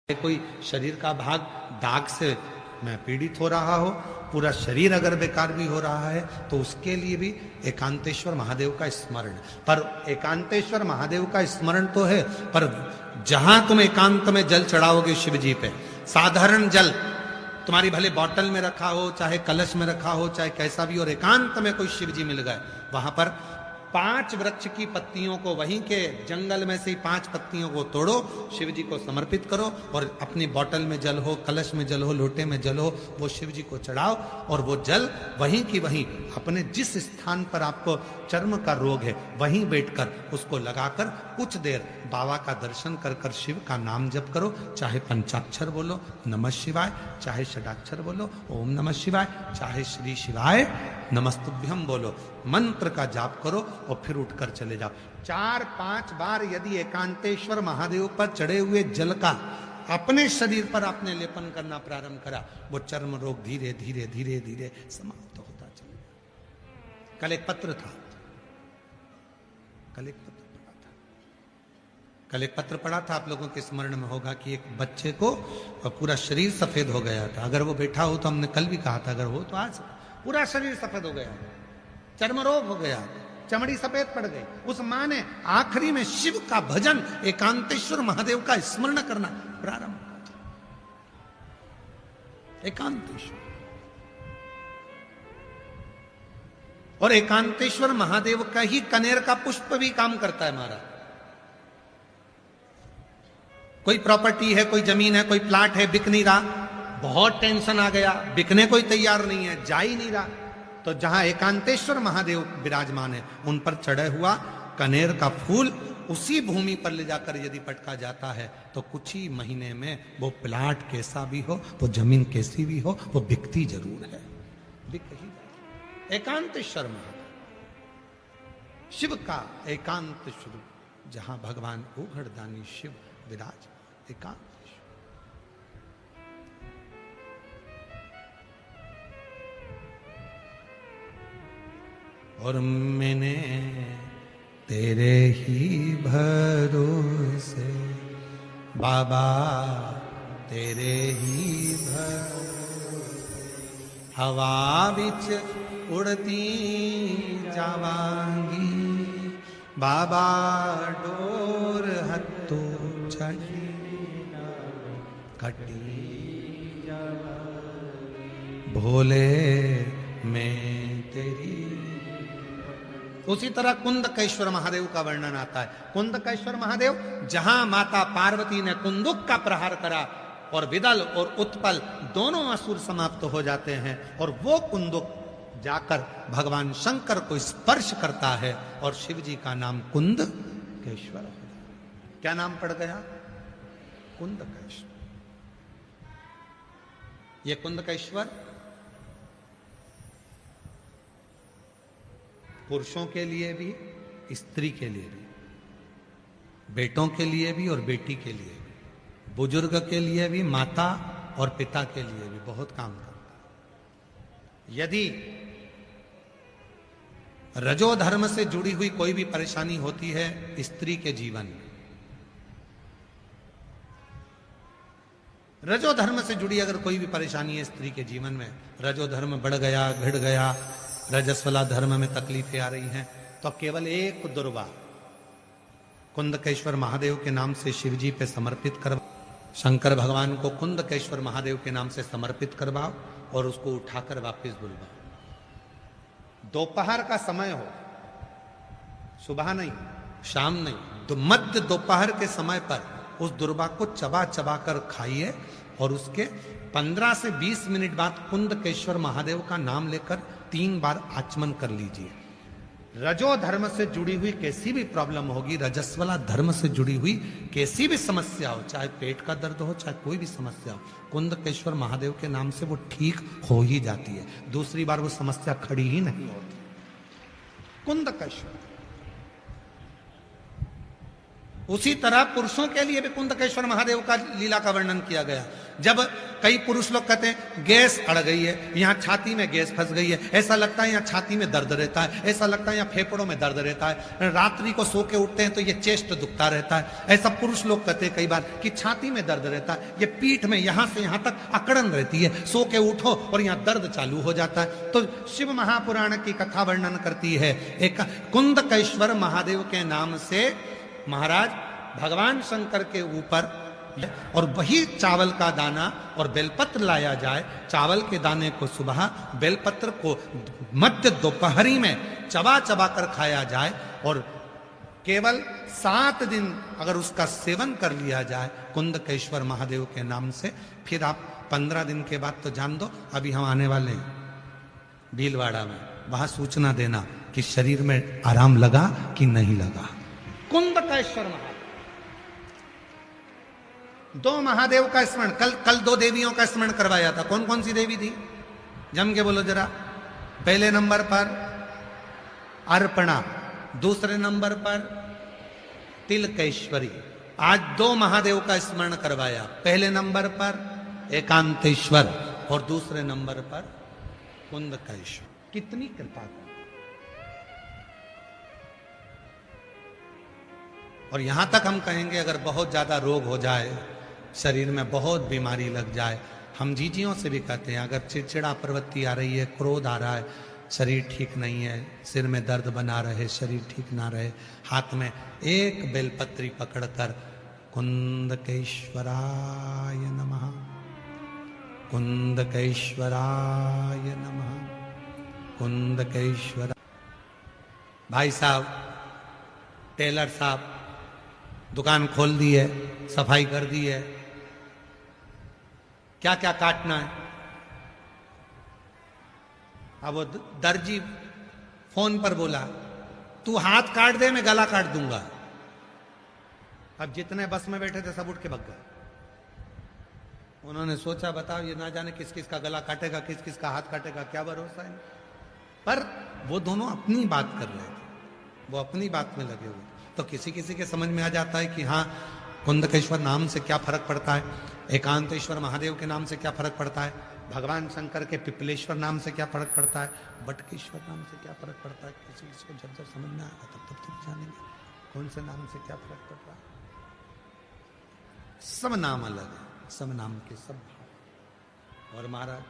कोई शरीर का भाग दाग से मैं पीड़ित हो रहा हो, पूरा शरीर अगर बेकार भी हो रहा है तो उसके लिए भी एकांतेश्वर महादेव का स्मरण। पर एकांतेश्वर महादेव का स्मरण तो है, पर जहां तुम एकांत में जल चढ़ाओगे शिव जी पे, साधारण जल तुम्हारी भले बोतल में रखा हो, चाहे कलश में रखा हो, चाहे कैसा भी, और एकांत में कोई शिव जी मिल गए, वहां पर 5 वृक्ष की पत्तियों को, वहीं के जंगल में से 5 पत्तियों को तोड़ो, शिव जी को समर्पित करो, और अपनी बोतल में जल हो, कलश में जल हो, लोटे में जल हो, वो शिव जी को चढ़ाओ, और वो जल वहीं की वहीं अपने जिस स्थान पर आपको चर्म का रोग है वहीं बैठकर उसको लगाकर कुछ देर बाबा का दर्शन कर कर शिव का नाम जप करो। चाहे पंचाक्षर बोलो नमः शिवाय, चाहे षडाक्षर बोलो ओम नमः शिवाय, चाहे श्री शिवाय नमस्तुभ्यम बोलो, मंत्र का जाप करो और फिर उठकर चले जाओ। 4-5 बार यदि एकांतेश्वर महादेव पर चढ़े हुए जल का अपने शरीर पर आपने लेपन करना प्रारंभ करा, वो चर्म रोग धीरे धीरे धीरे धीरे समाप्त होता चलेगा। कल एक पत्र था, कल एक पत्र पढ़ा था, आप लोगों के स्मरण में होगा कि एक बच्चे को पूरा शरीर सफेद हो गया था। अगर वो बैठा हो तो हमने कल भी कहा था, अगर हो तो आज पूरा शरीर सफेद हो गया, चर्म रोग हो गया, चमड़ी सफेद पड़ गई। उस मां ने आखिरी में शिव का भजन, एकांतेश्वर महादेव का स्मरण करना प्रारंभ किया। एकांतेश्वर और एकांतेश्वर महादेव का ही कनेर का पुष्प भी काम करता है महाराज। कोई प्रॉपर्टी है, कोई जमीन है, कोई प्लाट है, बिक नहीं रहा, बहुत टेंशन आ गया, बिकने कोई तैयार नहीं है, जा ही नहीं रहा, तो जहां एकांतेश्वर महादेव विराजमान है उन पर चढ़े हुआ कनेर का फूल उसी भूमि पर ले जाकर यदि पटका जाता है तो कुछ ही महीने में वो प्लाट कैसा भी हो, वो जमीन कैसी भी हो, वो बिकती जरूर है, बिक ही जाती। एकांतेश्वर महादेव शिव का एकांत स्वरूप, जहां भगवान उघड़दानी शिव विराज एकांत। और मैंने तेरे ही भरोसे बाबा, तेरे ही भरोसे हवा बिच उड़ती जावांगी, बाबा डोर हत्तू चढ़ी कटी भोले मैं तेरी। उसी तरह कुंदकेश्वर महादेव का वर्णन आता है। कुंदकेश्वर महादेव जहां माता पार्वती ने कुंदुक का प्रहार करा और विदल और उत्पल दोनों असुर समाप्त हो जाते हैं, और वो कुंदुक जाकर भगवान शंकर को स्पर्श करता है और शिव जी का नाम कुंदकेश्वर हो जाता। क्या नाम पड़ गया? कुंदकेश्वर। ये कुंदकेश्वर पुरुषों के लिए भी, स्त्री के लिए भी, बेटों के लिए भी और बेटी के लिए भी, बुजुर्ग के लिए भी, माता और पिता के लिए भी बहुत काम करता है। यदि रजोधर्म से जुड़ी हुई कोई भी परेशानी होती है स्त्री के जीवन में, रजोधर्म से जुड़ी अगर कोई भी परेशानी है स्त्री के जीवन में, रजोधर्म बढ़ गया, घट गया, रजस्वला धर्म में तकलीफें आ रही हैं, तो केवल एक दुर्वा कुंदकेश्वर महादेव के नाम से शिव जी पे समर्पित करवाओ, शंकर भगवान को कुंदकेश्वर महादेव के नाम से समर्पित करवाओ और उसको उठाकर वापस बुलवाओ। दोपहर का समय हो, सुबह नहीं, शाम नहीं, मध्य दोपहर के समय पर उस दुर्वा को चबा चबा कर खाइए, और उसके 15 से 20 मिनट बाद कुंदकेश्वर महादेव का नाम लेकर 3 बार आचमन कर लीजिए। रजो धर्म से जुड़ी हुई कैसी भी प्रॉब्लम होगी, रजस्वला धर्म से जुड़ी हुई कैसी भी समस्या हो, चाहे पेट का दर्द हो, चाहे कोई भी समस्या हो, कुंदकेश्वर महादेव के नाम से वो ठीक हो ही जाती है। दूसरी बार वो समस्या खड़ी ही नहीं होती। कुंदकेश्वर। उसी तरह पुरुषों के लिए भी कुंदकेश्वर महादेव का लीला का वर्णन किया गया। जब कई पुरुष लोग कहते हैं गैस अड़ गई है, यहाँ छाती में गैस फंस गई है, ऐसा लगता है यहाँ छाती में दर्द रहता है, ऐसा लगता है यहाँ फेफड़ों में दर्द रहता है, रात्रि को सो के उठते हैं तो ये चेस्ट दुखता रहता है। ऐसा पुरुष लोग कहते हैं कई बार कि छाती में दर्द रहता है, ये पीठ में यहां से यहां तक अकड़न रहती है, सो के उठो और यहाँ दर्द चालू हो जाता है। तो शिव महापुराण की कथा वर्णन करती है, एक कुंदकेश्वर महादेव के नाम से महाराज भगवान शंकर के ऊपर और वही चावल का दाना और बेलपत्र लाया जाए, चावल के दाने को सुबह, बेलपत्र को मध्य दोपहरी में चबा चबा कर खाया जाए और केवल 7 दिन अगर उसका सेवन कर लिया जाए कुंदकेश्वर महादेव के नाम से, फिर आप 15 दिन के बाद तो जान दो, अभी हम आने वाले हैं भीलवाड़ा में, वहां सूचना देना कि शरीर में आराम लगा कि नहीं लगा। कुंदकेश्वर महादेव, 2 महादेव का स्मरण, कल 2 देवियों का स्मरण करवाया था। कौन कौन सी देवी थी, जम के बोलो जरा। पहले नंबर पर अर्पणा, दूसरे नंबर पर तिलकेश्वरी। आज 2 महादेव का स्मरण करवाया, पहले नंबर पर एकांतेश्वर और दूसरे नंबर पर कुंदकेश्वर। कितनी कृपा कर। और यहां तक हम कहेंगे अगर बहुत ज्यादा रोग हो जाए, शरीर में बहुत बीमारी लग जाए, हम जीजियों से भी कहते हैं अगर चिड़चिड़ा प्रवृत्ति आ रही है, क्रोध आ रहा है, शरीर ठीक नहीं है, सिर में दर्द बना रहे, शरीर ठीक ना रहे, हाथ में एक बेलपत्री पकड़कर कुंदकेश्वराय नमः, कुंदकेश्वराय नमः, कुंदकेश्वर। भाई साहब, टेलर साहब दुकान खोल दी है, सफाई कर दी है, क्या क्या काटना है। अब वो दर्जी फोन पर बोला तू हाथ काट दे मैं गला काट दूंगा। अब जितने बस में बैठे थे सब उठ के भग गए। उन्होंने सोचा बताओ ये ना जाने किस किस का गला काटेगा, किस किस का हाथ काटेगा, क्या भरोसा है। पर वो दोनों अपनी बात कर रहे थे, वो अपनी बात में लगे हुए। तो किसी किसी के समझ में आ जाता है कि हाँ कुंदकेश्वर नाम से क्या फर्क पड़ता है, एकांतेश्वर महादेव के नाम से क्या फर्क पड़ता है, भगवान शंकर के पिपलेश्वर नाम से क्या फर्क पड़ता है, बटकेश्वर नाम से क्या फर्क पड़ता है। किसी किसी को जब जब समझ में आएगा तब तब जानेंगे कौन से नाम से क्या फर्क पड़ रहा है। सब नाम अलग है, सब नाम के सब भाव। और महाराज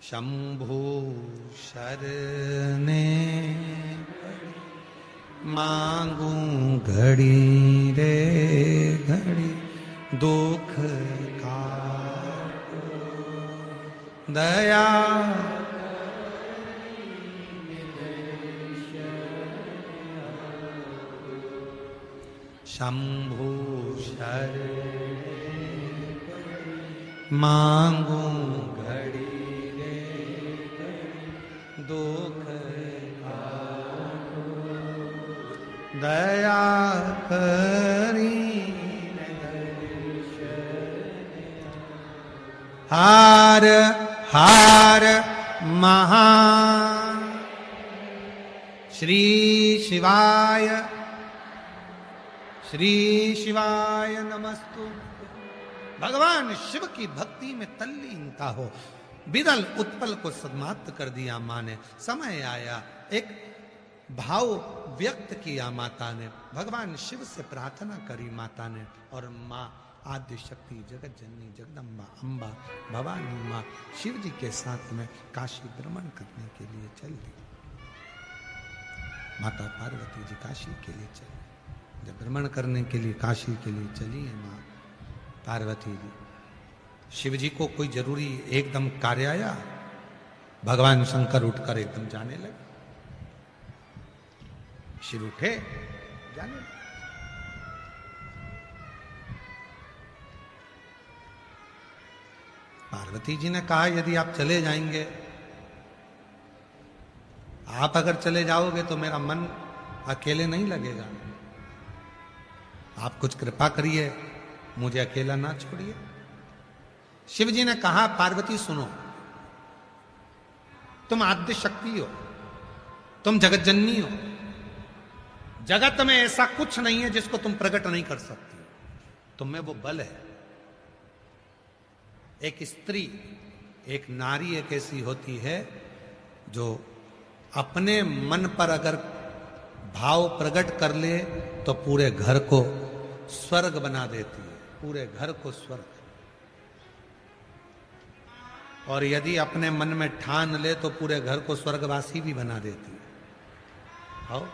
शंभु शरणे मांगू घड़ी रे घड़ी दुख का दया शंभु शरणे मांगू घड़ी रे दुख दया करी हार हार महान श्री शिवाय नमस्तु। भगवान शिव की भक्ति में तल्लीनता हो, बिदल उत्पल को सन्मार्ग कर दिया माँ ने। समय आया, एक भाव व्यक्त किया माता ने, भगवान शिव से प्रार्थना करी माता ने, और माँ आद्य शक्ति जगत जननी जगदम्बा अम्बा भवानी माँ शिव जी के साथ में काशी भ्रमण करने के लिए चल दी। माता पार्वती जी काशी के लिए चली। जब भ्रमण करने के लिए काशी के लिए चली है माँ पार्वती जी, शिव जी को कोई जरूरी एकदम कार्य आया, भगवान शंकर उठकर एकदम जाने लगे। शिव उठे जाने लगे। पार्वती जी ने कहा यदि आप चले जाएंगे, आप अगर चले जाओगे तो मेरा मन अकेले नहीं लगेगा, आप कुछ कृपा करिए, मुझे अकेला ना छोड़िए। शिव जी ने कहा पार्वती सुनो, तुम आद्य शक्ति हो, तुम जगत जननी हो, जगत में ऐसा कुछ नहीं है जिसको तुम प्रकट नहीं कर सकती। तुम में वो बल है, एक स्त्री, एक नारी एक ऐसी होती है जो अपने मन पर अगर भाव प्रकट कर ले तो पूरे घर को स्वर्ग बना देती है, पूरे घर को स्वर्ग। और यदि अपने मन में ठान ले तो पूरे घर को स्वर्गवासी भी बना देती है। आओ,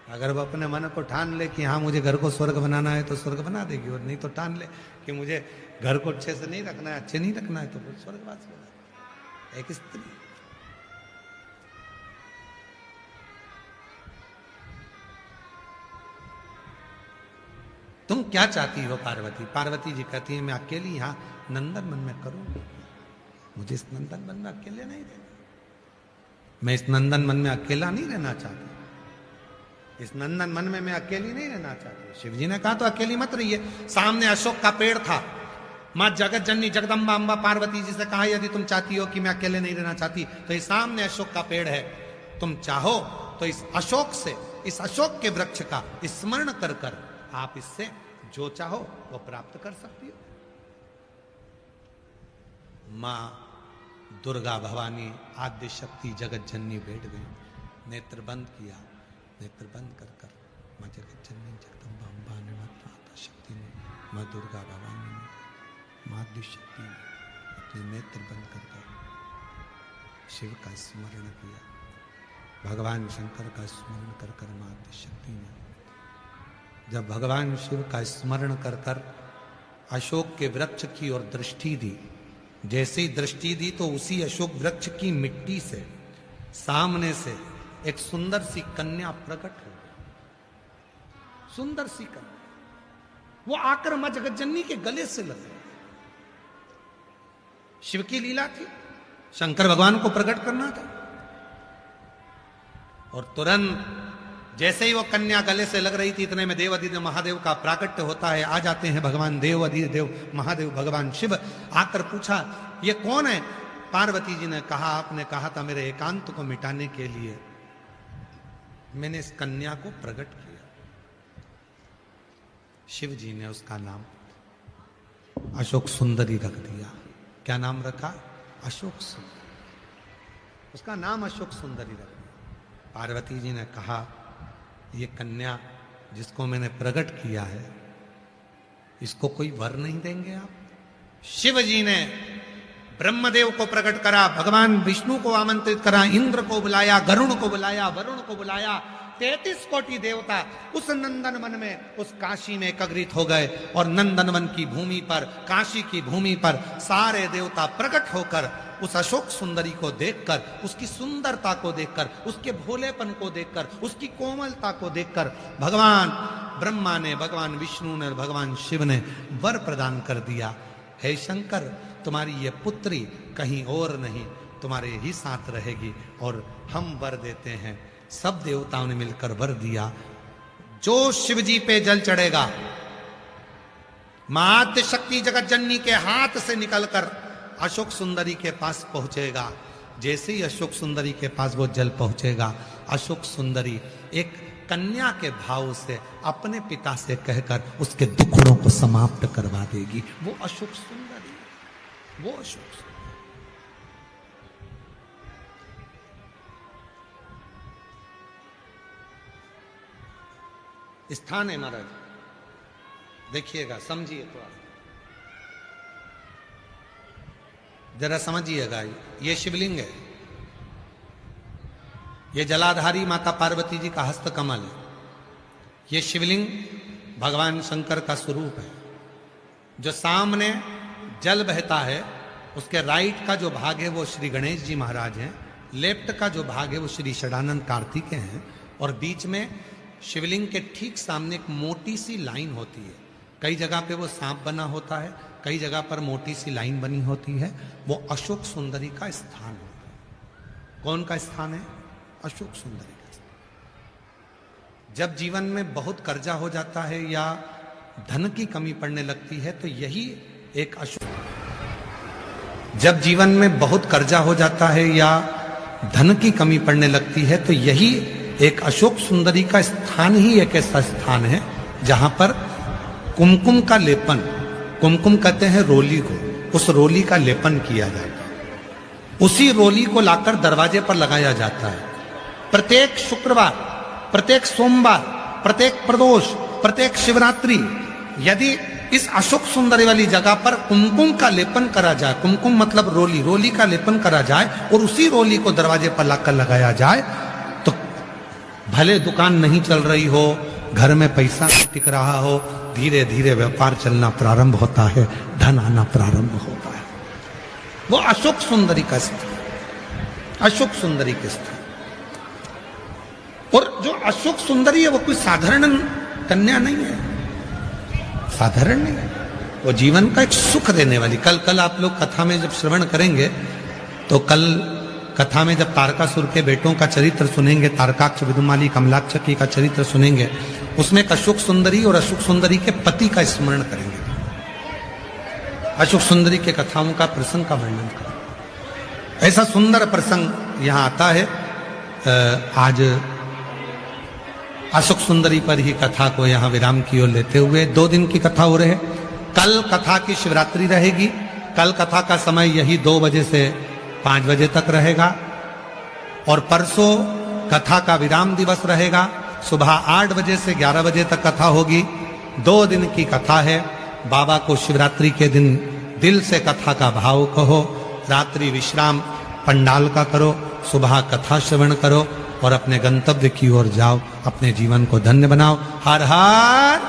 अगर वो अपने मन को ठान ले कि हाँ मुझे घर को स्वर्ग बनाना है तो स्वर्ग बना देगी, और नहीं तो ठान ले कि मुझे घर को अच्छे से नहीं रखना है, अच्छे नहीं रखना है, तो फिर स्वर्गवासी बना देगी। एक स्त्री। तुम क्या चाहती हो पार्वती? पार्वती जी कहती है मैं अकेली यहां नंदन वन में करूंगी, मुझे इस नंदन वन में अकेले नहीं रहना, मैं इस नंदन वन में अकेला नहीं रहना चाहती, इस नंदन वन में मैं अकेली नहीं रहना चाहती। शिव जी ने कहा तो अकेली मत रहिए। सामने अशोक का पेड़ था। मां जगत जननी जगदम्बा अम्बा पार्वती जी से कहा यदि तुम चाहती हो कि मैं अकेले नहीं रहना चाहती तो ये सामने अशोक का पेड़ है, तुम चाहो तो इस अशोक से, इस अशोक के वृक्ष का स्मरण कर कर आप इससे जो चाहो वो प्राप्त कर सकती हो। मां दुर्गा भवानी आद्य शक्ति जगत जननी बैठ गई, नेत्र बंद किया, नेत्र बंद कर कर मां जगत जननी जगदम्बा अम्बा ने, माता शक्ति ने, मां दुर्गा भवानी ने, मां आद्य शक्ति ने अपने नेत्र बंद कर कर शिव का स्मरण किया, भगवान शंकर का स्मरण कर कर मां आद्य शक्ति ने जब भगवान शिव का स्मरण कर कर अशोक के वृक्ष की ओर दृष्टि दी, जैसे ही दृष्टि दी तो उसी अशोक वृक्ष की मिट्टी से सामने से एक सुंदर सी कन्या प्रकट हो गई। सुंदर सी कन्या, वो आकर मां जगतजननी के गले से लग गई। शिव की लीला थी, शंकर भगवान को प्रकट करना था। और तुरंत जैसे ही वो कन्या गले से लग रही थी इतने में देवाधिदेव महादेव का प्राकट्य होता है। आ जाते हैं भगवान देवाधिदेव महादेव भगवान शिव। आकर पूछा ये कौन है? पार्वती जी ने कहा आपने कहा था मेरे एकांत को मिटाने के लिए मैंने इस कन्या को प्रकट किया। शिव जी ने उसका नाम अशोक सुंदरी रख दिया। क्या नाम रखा? अशोक सुंदरी। उसका नाम अशोक सुंदरी रख दिया। पार्वती जी ने कहा ये कन्या जिसको मैंने प्रकट किया है इसको कोई वर नहीं देंगे आप? शिव जी ने ब्रह्मदेव को प्रकट करा, भगवान विष्णु को आमंत्रित करा, इंद्र को बुलाया, गरुण को बुलाया, वरुण को बुलाया। 33 कोटि देवता उस नंदन वन में, उस काशी में एकत्रित हो गए। और नंदन वन की भूमि पर, काशी की भूमि पर सारे देवता प्रकट होकर उस अशोक सुंदरी को देखकर, उसकी सुंदरता को देखकर, उसके भोलेपन को देखकर, उसकी कोमलता को देखकर भगवान ब्रह्मा ने, भगवान विष्णु ने, भगवान शिव ने वर प्रदान कर दिया। हे शंकर तुम्हारी ये पुत्री कहीं और नहीं तुम्हारे ही साथ रहेगी और हम वर देते हैं। सब देवताओं ने मिलकर वर दिया। जो शिव जी पे जल चढ़ेगा मां शक्ति जगत जननी के हाथ से निकलकर अशोक सुंदरी के पास पहुंचेगा। जैसे ही अशोक सुंदरी के पास वो जल पहुंचेगा, अशोक सुंदरी एक कन्या के भाव से अपने पिता से कहकर उसके दुखड़ों को समाप्त करवा देगी। वो अशोक सुंदरी, वो अशोक सुंदरी। स्थान है महाराज, देखिएगा, समझिए, थोड़ा जरा समझिएगा। ये शिवलिंग है, ये जलाधारी माता पार्वती जी का हस्त कमल है। ये शिवलिंग भगवान शंकर का स्वरूप है। जो सामने जल बहता है उसके राइट का जो भाग है वो श्री गणेश जी महाराज हैं, लेफ्ट का जो भाग है वो श्री षडानंद कार्तिकेय हैं, और बीच में शिवलिंग के ठीक सामने एक मोटी सी लाइन होती है। कई जगह पे वो सांप बना होता है, कई जगह पर मोटी सी लाइन बनी होती है। वो अशोक सुंदरी का स्थान होता है। कौन का स्थान है? अशोक सुंदरी का स्थान। जब जीवन में बहुत कर्जा हो जाता है या धन की कमी पड़ने लगती है तो यही एक जब जीवन में बहुत कर्जा हो जाता है या धन की कमी पड़ने लगती है तो यही एक अशोक सुंदरी का स्थान ही एक ऐसा स्थान है जहां पर कुमकुम का लेपन कुमकुम कहते हैं रोली को, उस रोली का लेपन किया जाता है, उसी रोली को लाकर दरवाजे पर लगाया जाता है। प्रत्येक शुक्रवार, प्रत्येक सोमवार, प्रत्येक प्रदोष, प्रत्येक शिवरात्रि यदि इस अशोक सुंदरी वाली जगह पर कुमकुम का लेपन करा जाए, कुमकुम मतलब रोली, रोली का लेपन करा जाए और उसी रोली को दरवाजे पर लाकर लगाया जाए, तो भले दुकान नहीं चल रही हो, घर में पैसा नहीं टिक रहा हो, धीरे धीरे व्यापार चलना प्रारंभ होता है, धन आना प्रारंभ होता है। वो अशोक सुंदरी का स्थान, अशोक सुंदरी के स्थान। और जो अशोक सुंदरी है वो कोई साधारण कन्या नहीं है, साधारण नहीं है, वो जीवन का एक सुख देने वाली। कल आप लोग कथा में जब श्रवण करेंगे तो कल कथा में जब तारकासुर के बेटों का चरित्र सुनेंगे, तारकाक्ष, विदुमाली, कमलाक्षकी का चरित्र सुनेंगे, उसमें एक अशोक सुंदरी और अशोक सुंदरी के पति का स्मरण करेंगे, अशोक सुंदरी के कथाओं का प्रसंग का वर्णन करेंगे। ऐसा सुंदर प्रसंग यहां आता है। आज अशोक सुंदरी पर ही कथा को यहां विराम की ओर लेते हुए 2 दिन की कथा हो रहे हैं। कल कथा की शिवरात्रि रहेगी, कल कथा का समय यही 2 बजे से 5 बजे तक रहेगा और परसों कथा का विराम दिवस रहेगा, सुबह 8 बजे से 11 बजे तक कथा होगी। 2 दिन की कथा है। बाबा को शिवरात्रि के दिन दिल से कथा का भाव कहो, रात्रि विश्राम पंडाल का करो, सुबह कथा श्रवण करो और अपने गंतव्य की ओर जाओ, अपने जीवन को धन्य बनाओ। हर हर